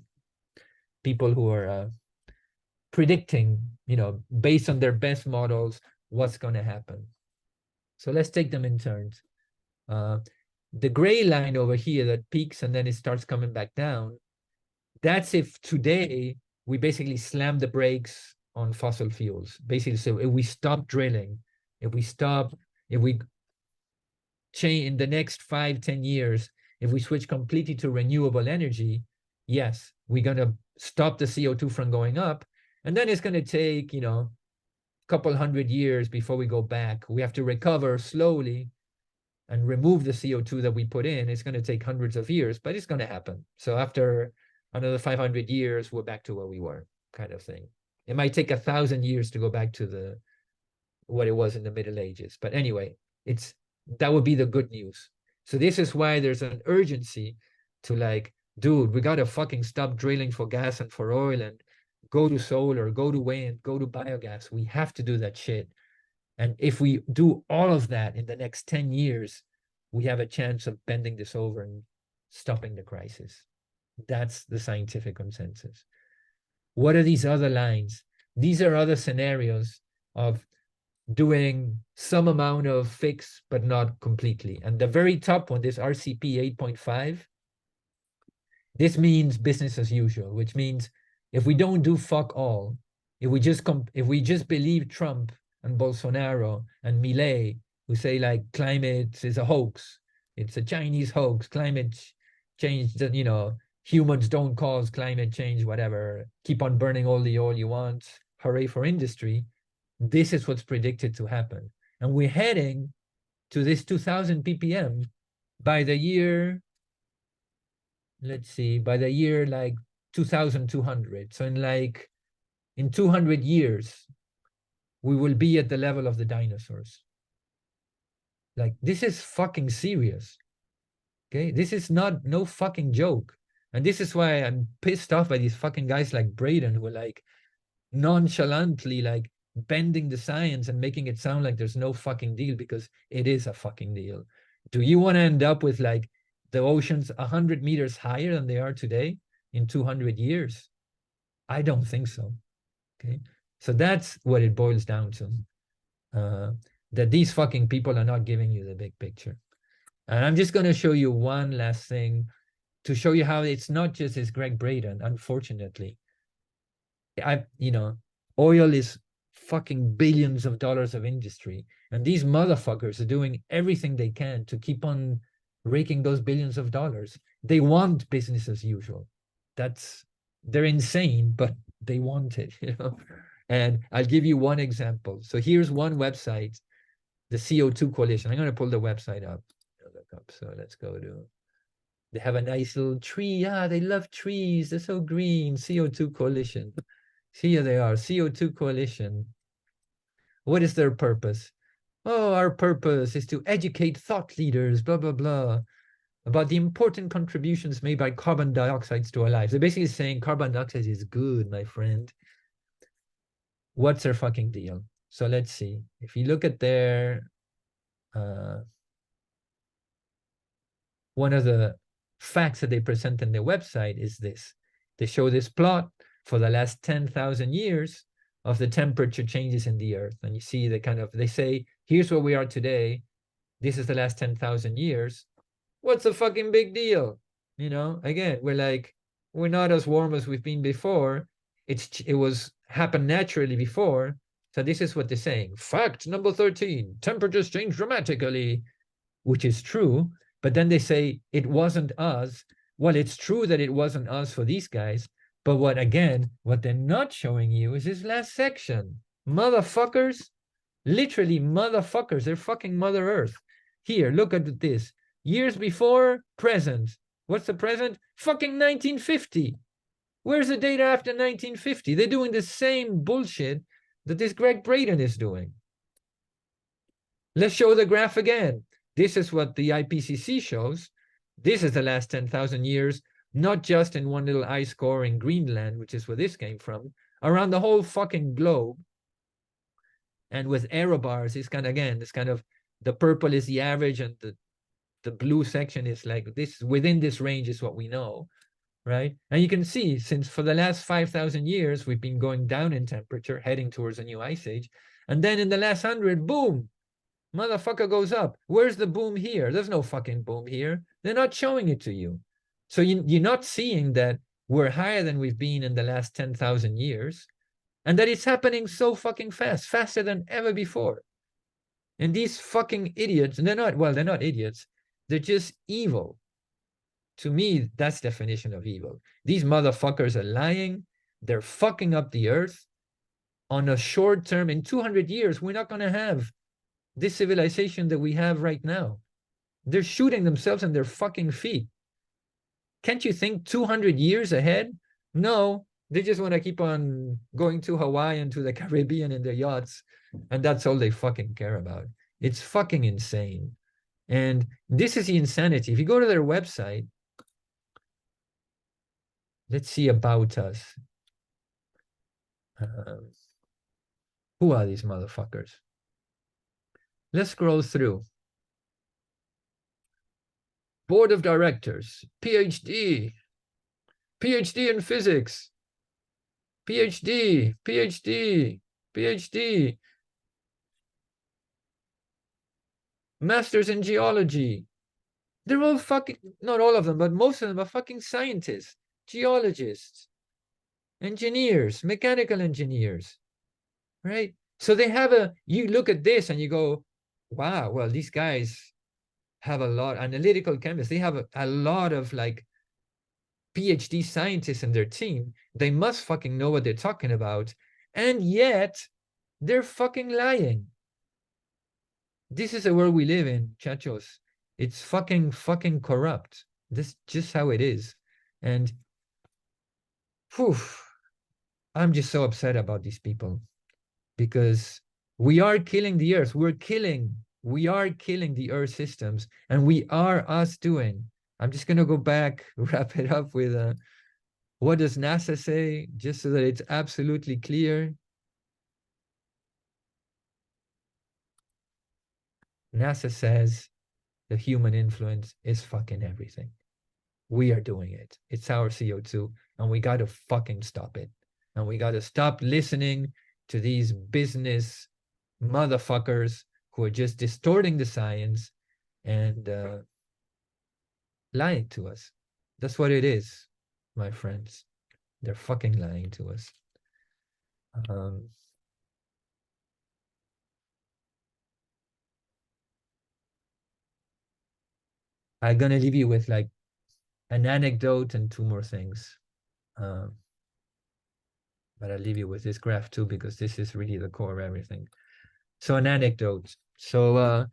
people who are predicting, you know, based on their best models, what's going to happen. So let's take them in turns. The gray line over here that peaks and then it starts coming back down, that's if today we basically slam the brakes on fossil fuels. Basically, so if we stop drilling, if we change in the next 5-10 years, if we switch completely to renewable energy, yes, we're going to stop the CO2 from going up. And then it's going to take, you know, a couple hundred years before we go back. We have to recover slowly and remove the CO2 that we put in. It's going to take hundreds of years, but it's going to happen. So after another 500 years, we're back to where we were, kind of thing. It might take 1,000 years to go back to what it was in the Middle Ages. But anyway, that would be the good news. So this is why there's an urgency to like, dude, we got to fucking stop drilling for gas and for oil and go to solar, go to wind, go to biogas. We have to do that shit. And if we do all of that in the next 10 years, we have a chance of bending this over and stopping the crisis. That's the scientific consensus. What are these other lines? These are other scenarios of doing some amount of fix, but not completely. And the very top one, this RCP 8.5, this means business as usual, which means if we don't do fuck all, if we just believe Trump and Bolsonaro and Milei, who say like climate is a hoax, it's a Chinese hoax, climate change, you know, humans don't cause climate change, whatever, keep on burning all the oil you want, hooray for industry. This is what's predicted to happen. And we're heading to this 2,000 ppm by the year let's see, by the year like 2200. So in 200 years, we will be at the level of the dinosaurs. Like, this is fucking serious. Okay, this is no fucking joke. And this is why I'm pissed off by these fucking guys like Braden, who are like nonchalantly like bending the science and making it sound like there's no fucking deal, because it is a fucking deal. Do you want to end up with like the oceans 100 meters higher than they are today in 200 years? I don't think so. Okay, so that's what it boils down to. That these fucking people are not giving you the big picture. And I'm just going to show you one last thing to show you how it's not just this Gregg Braden, unfortunately. Oil is fucking billions of dollars of industry. And these motherfuckers are doing everything they can to keep on raking those billions of dollars. They want business as usual. They're insane, but they want it, And I'll give you one example. So here's one website, the CO2 Coalition. I'm going to pull the website up. So let's go to, they have a nice little tree. Yeah, they love trees. They're so green. CO2 Coalition. Here they are, CO2 Coalition. What is their purpose? Oh, our purpose is to educate thought leaders, blah, blah, blah, about the important contributions made by carbon dioxide to our lives. They're basically saying carbon dioxide is good, my friend. What's their fucking deal? So let's see. If you look at their, one of the facts that they present in their website is this. They show this plot for the last 10,000 years of the temperature changes in the earth. And you see they say, here's where we are today. This is the last 10,000 years. What's the fucking big deal? Again, we're not as warm as we've been before. It was happened naturally before. So this is what they're saying. Fact number 13, temperatures change dramatically, which is true. But then they say it wasn't us. Well, it's true that it wasn't us for these guys. But what they're not showing you is this last section. Motherfuckers, literally motherfuckers. They're fucking Mother Earth. Here, look at this. Years before, present. What's the present? Fucking 1950. Where's the data after 1950? They're doing the same bullshit that this Gregg Braden is doing. Let's show the graph again. This is what the IPCC shows. This is the last 10,000 years, not just in one little ice core in Greenland, which is where this came from, around the whole fucking globe. And with arrow bars, it's kind of, the purple is the average and the blue section is like this, within this range is what we know, right? And you can see, since for the last 5,000 years, we've been going down in temperature, heading towards a new ice age. And then in the last 100, boom, motherfucker goes up. Where's the boom here? There's no fucking boom here. They're not showing it to you. So you're not seeing that we're higher than we've been in the last 10,000 years, and that it's happening so fucking fast, faster than ever before. And these fucking idiots, and they're not idiots. They're just evil. To me, that's definition of evil. These motherfuckers are lying. They're fucking up the earth. On a short term, in 200 years, we're not going to have this civilization that we have right now. They're shooting themselves in their fucking feet. Can't you think 200 years ahead? No, they just want to keep on going to Hawaii and to the Caribbean in their yachts. And that's all they fucking care about. It's fucking insane. And this is the insanity. If you go to their website, let's see about us. Who are these motherfuckers? Let's scroll through. Board of Directors, PhD in physics, PhD, masters in geology. They're all fucking, not all of them, but most of them are fucking scientists, geologists, engineers, mechanical engineers, right? So they have you look at this and you go, wow, well, these guys have a lot, analytical chemists, they have a lot of like PhD scientists in their team. They must fucking know what they're talking about. And yet they're fucking lying. This is the world we live in, chachos. It's fucking corrupt. This is just how it is. And whew, I'm just so upset about these people, because we are killing the earth. We are killing the earth systems, and we are us doing. I'm just going to go back, wrap it up with what does NASA say, just so that it's absolutely clear. NASA says the human influence is fucking everything. We are doing it. It's our CO2, and we got to fucking stop it. And we got to stop listening to these business motherfuckers who are just distorting the science and lying to us. That's what it is, my friends. They're fucking lying to us. I'm gonna leave you with like an anecdote and two more things. But I'll leave you with this graph too, because this is really the core of everything. So an anecdote. So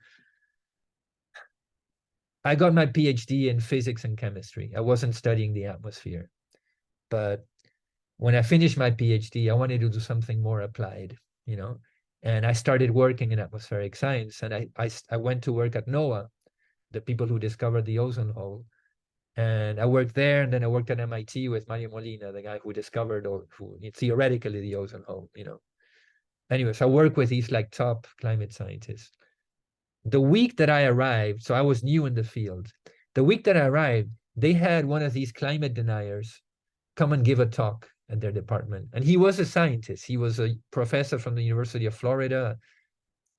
I got my PhD in physics and chemistry. I wasn't studying the atmosphere. But when I finished my PhD, I wanted to do something more applied, you know, and I started working in atmospheric science. And I went to work at NOAA, the people who discovered the ozone hole. And I worked there, and then I worked at MIT with Mario Molina, the guy who discovered, or who theoretically, the ozone hole, you know. Anyways, I work with these like top climate scientists. The week that I arrived, so I was new in the field. The week that I arrived, they had one of these climate deniers come and give a talk at their department. And he was a scientist. He was a professor from the University of Florida,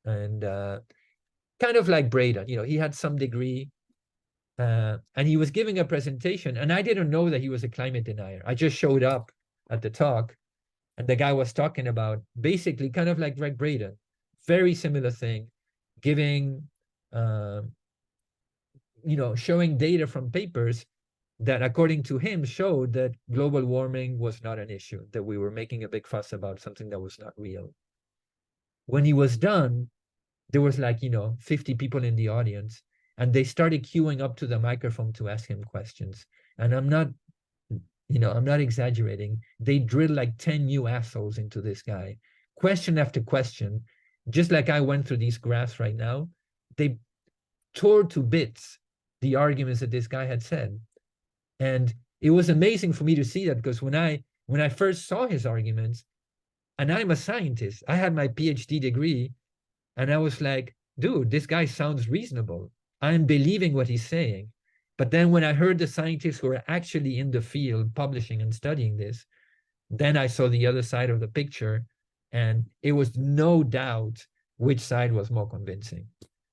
and kind of like Braden, you know, he had some degree. And he was giving a presentation, and I didn't know that he was a climate denier. I just showed up at the talk, and the guy was talking about basically kind of like Gregg Braden, very similar thing, giving, you know, showing data from papers that, according to him, showed that global warming was not an issue, that we were making a big fuss about something that was not real. When he was done, there was like, you know, 50 people in the audience, and they started queuing up to the microphone to ask him questions. And I'm not, you know, I'm not exaggerating. They drilled like 10 new assholes into this guy, question after question, just like I went through these graphs right now. They tore to bits the arguments that this guy had said. And it was amazing for me to see that, because when I first saw his arguments, and I'm a scientist, I had my PhD degree, and I was like, dude, this guy sounds reasonable. I'm believing what he's saying. But then when I heard the scientists who are actually in the field publishing and studying this, then I saw the other side of the picture, and it was no doubt which side was more convincing.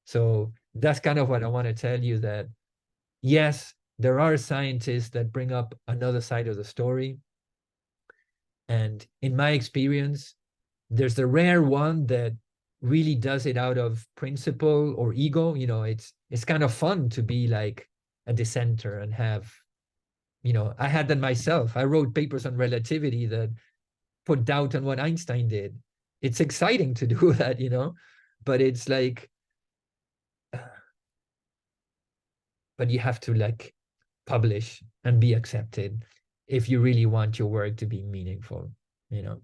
So that's kind of what I want to tell you, that yes, there are scientists that bring up another side of the story. And in my experience, there's the rare one that really does it out of principle or ego. You know, it's kind of fun to be like a dissenter and have, you know, I had that myself. I wrote papers on relativity that put doubt on what Einstein did. It's exciting to do that, you know, but it's like, but you have to like publish and be accepted if you really want your work to be meaningful, you know.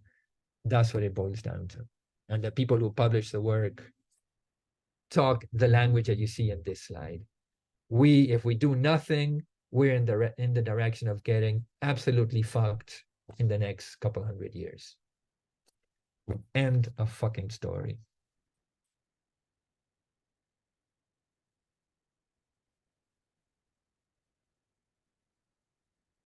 That's what it boils down to. And the people who publish the work talk the language that you see in this slide. If we do nothing, we're in the direction of getting absolutely fucked in the next couple hundred years. End of fucking story.